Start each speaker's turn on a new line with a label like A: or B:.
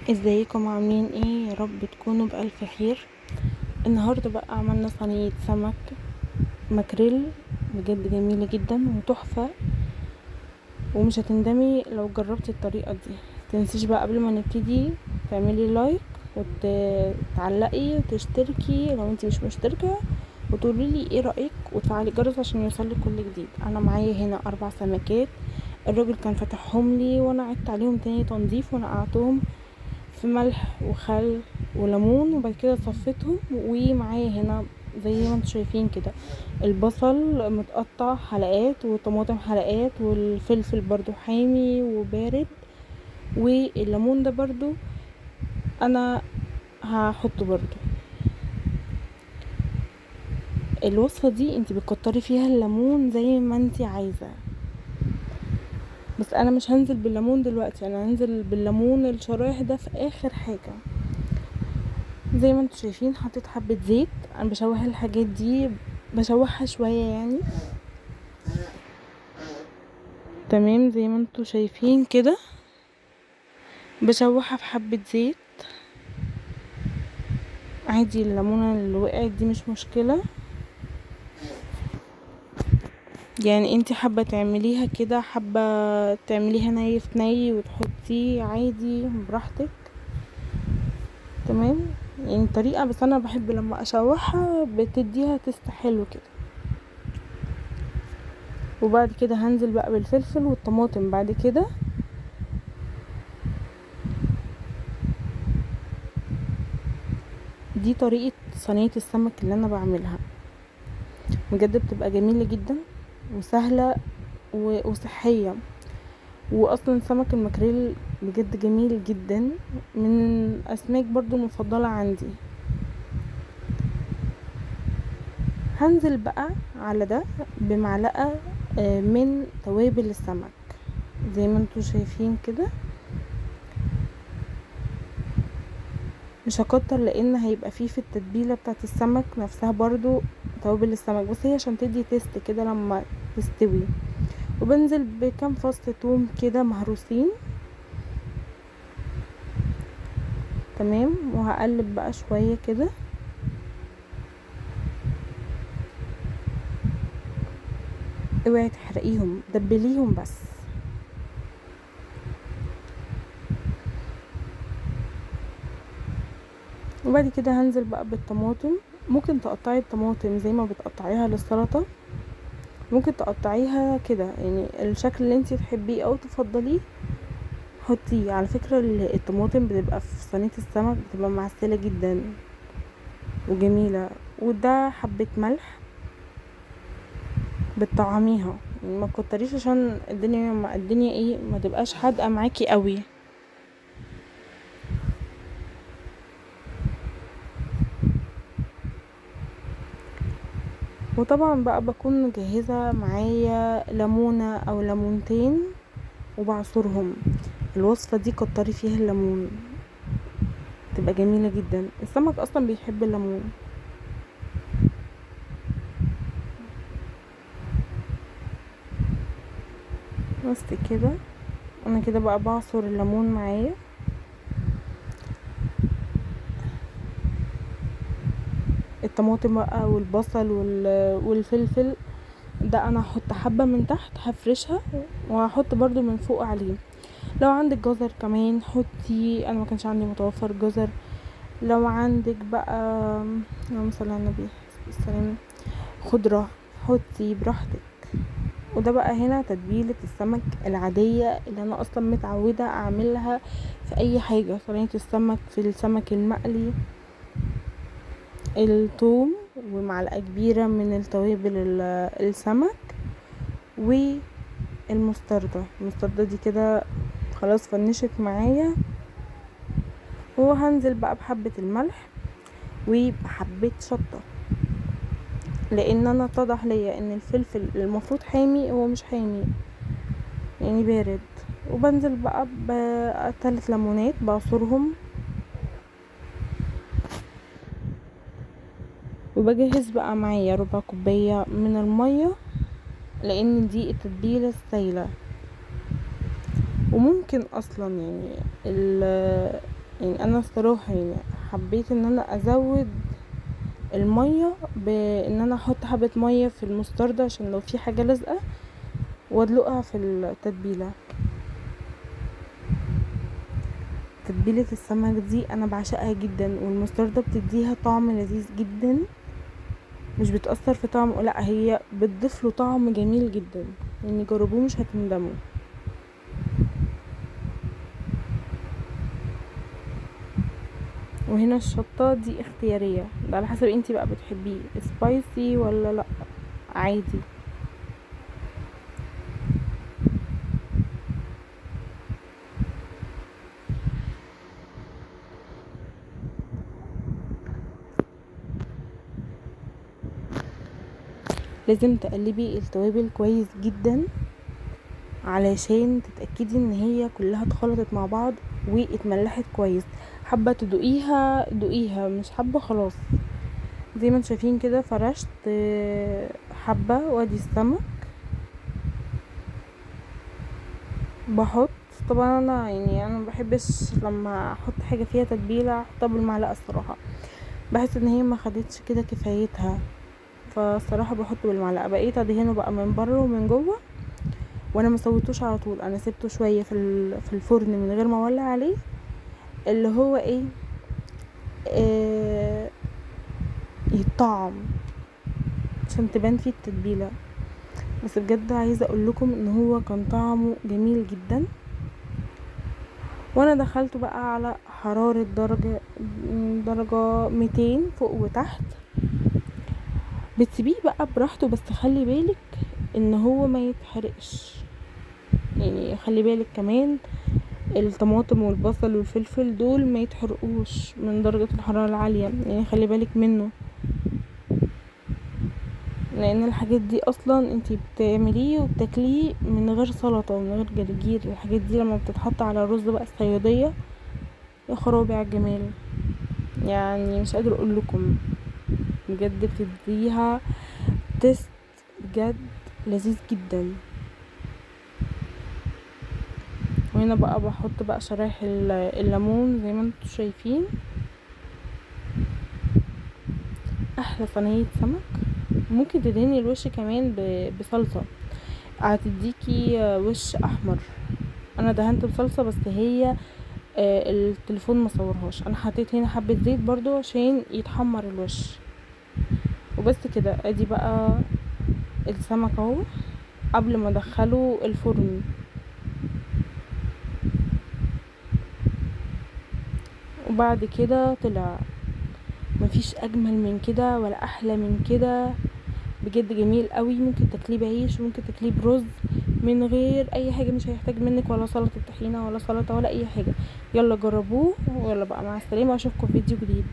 A: ازيكم عاملين ايه؟ يا رب تكونوا بألف خير. النهارده بقى عملنا صينية سمك ماكريل، بجد جميلة جدا وتحفة، ومش هتندمي لو جربتي الطريقة دي. متنسيش بقى قبل ما نبتدي تعملي لايك وتعلقي وتشتركي لو انتي مش مشتركة، وتقوليلي ايه رأيك وتفعلي الجرس عشان يوصلك كل جديد. انا معايا هنا 4 سمكات، الراجل كان فتحهم لي وانا عدت عليهم تاني تنظيف ونقعتهم في ملح وخل وليمون، وبعد كده صفيتهم. ومعايا هنا زي ما انتم شايفين كده البصل متقطع حلقات والطماطم حلقات والفلفل برضو حامي وبارد، والليمون ده برضو انا هحطه برضو. الوصفة دي انت بتكتري فيها الليمون زي ما انت عايزة، بس انا مش هنزل بالليمون دلوقتي، انا هنزل بالليمون الشرايح ده في اخر حاجة. زي ما انتوا شايفين حطيت حبة زيت، انا بشوح الحاجات دي، بشوحها شوية يعني. تمام، زي ما انتوا شايفين كده بشوحها في حبة زيت عادي. الليمونة اللي وقعت دي مش مشكلة، يعني انتي حابة تعمليها كده، حابة تعمليها ني في ني وتحطيه عادي براحتك. تمام، يعني طريقة، بس انا بحب لما اشوحها بتديها تست حلو كده. وبعد كده هنزل بقى بالفلفل والطماطم بعد كده. دي طريقة صينية السمك اللي انا بعملها، بجد بتبقى جميلة جدا وسهلة وصحية. واصلا سمك المكريل بجد جميل جدا، من الاسماك برضو المفضلة عندي. هنزل بقى على ده بمعلقة من توابل السمك زي ما انتوا شايفين كده. مش هكتر لان هيبقى فيه في التتبيلة بتاعت السمك نفسها برضو توابل السمك، بس هي عشان تدي تيست كده لما تستوي. وبنزل بكام فص توم كده مهروسين. تمام، وهقلب بقى شوية كده. اوعي تحرقيهم، دبليهم بس. وبعد كده هنزل بقى بالطماطم. ممكن تقطعي الطماطم زي ما بتقطعيها للسلطة، ممكن تقطعيها كده يعني الشكل اللي انتي تحبيه او تفضليه حطيه. على فكرة الطماطم بتبقى في صينية السمك بتبقى معسلة جدا وجميلة. وده حبة ملح بتطعميها، يعني ما تكتريش عشان الدنيا ايه ما تبقاش حادقة معاكي قوي. وطبعا بقى بكون مجهزة معايا ليمونة او ليمونتين وبعصرهم. الوصفة دي كتري فيها الليمون، تبقى جميلة جدا. السمك اصلا بيحب الليمون. بس كده، انا كده بقى بعصر الليمون معايا. الطماطم بقى والبصل والفلفل ده انا هحط حبة من تحت هفرشها، وهحط برضو من فوق عليه. لو عندك جزر كمان حطي، انا ما كانش عندي متوفر جزر. لو عندك بقى اللهم صل على النبي السلام خضرة حطي براحتك. وده بقى هنا تتبيلة السمك العادية اللي انا اصلا متعودة اعملها في اي حاجة. صينية السمك، في السمك المقلي، الثوم ومعلقة كبيرة من التوابل السمك المستردة دي كده خلاص فنشت معايا. وهنزل بقى بحبة الملح وبحبة شطة، لان انا اتضح ليا ان الفلفل المفروض حامي، هو مش حامي يعني بارد. وبنزل بقى ب3 ليمونات بعصرهم. وبجهز بقى معايا ربع كوباية من المية، لان دي التتبيلة السايلة. وممكن اصلا يعني يعني انا الصراحه يعني حبيت ان انا ازود الميه بان انا احط حبه ميه في المستردة عشان لو في حاجه لازقه وادلقها في التتبيله. تتبيله السمك دي انا بعشقها جدا، والمستردة بتديها طعم لذيذ جدا، مش بتأثر في طعم، لا هي بتضيف له طعم جميل جدا. يعني جربوه مش هتندموا. وهنا الشطة دي اختيارية، ده على حسب انتي بقى بتحبيه سبايسي ولا لا عادي. لازم تقلبي التوابل كويس جدا علشان تتأكدي ان هي كلها اتخلطت مع بعض واتملحت كويس. حابة تدوقيها دوقيها، مش حابة خلاص. زي ما انتم شايفين كده فرشت حبة وادي السمك. بحط طبعا انا يعني انا مبحبش لما احط حاجة فيها تتبيلة احطها بالمعلقة الصراحة، بحس ان هي ما خدتش كده كفايتها، فالصراحة بحط بالمعلقة. بقيت ادهنه بقى من بره ومن جوه، وانا ما سويتوش على طول، انا سبته شويه في الفرن من غير ما اولع عليه، اللي هو ايه آه يتطعم عشان تبان فيه التتبيله. بس بجد عايزه اقول لكم ان هو كان طعمه جميل جدا. وانا دخلته بقى على حراره درجه 200 فوق وتحت. بتسيبيه بقى براحته، بس خلي بالك ان هو ما يتحرقش. يعني خلي بالك كمان الطماطم والبصل والفلفل دول ما يتحرقوش من درجة الحرارة العالية، يعني خلي بالك منه، لان الحاجات دي اصلا انتي بتعمليه وبتاكليه من غير سلطة ومن غير جرجير. الحاجات دي لما بتتحط على الرز بقى الصيادية، يا خرابي على الجمال. يعني مش قادر اقول لكم، بجد بتديها تيست بجد لذيذ جدا. وهنا بقى بحط بقى شرايح الليمون زي ما انتم شايفين. احلى صينية سمك. ممكن تدهني الوش كمان بصلصة هتديكي وش احمر. انا دهنت بصلصة بس هي التليفون مصورهاش، انا حطيت هنا حبة زيت برضو عشان يتحمر الوش. وبس كده ادي بقى السمك اهو قبل ما ادخله الفرن. وبعد كده طلع مفيش اجمل من كده ولا احلى من كده، بجد جميل قوي. ممكن تاكليه بعيش وممكن تاكليه برز من غير اي حاجه، مش هيحتاج منك ولا سلطه طحينه ولا سلطه ولا اي حاجه. يلا جربوه، ويلا بقى مع السلامه واشوفكم في فيديو جديد.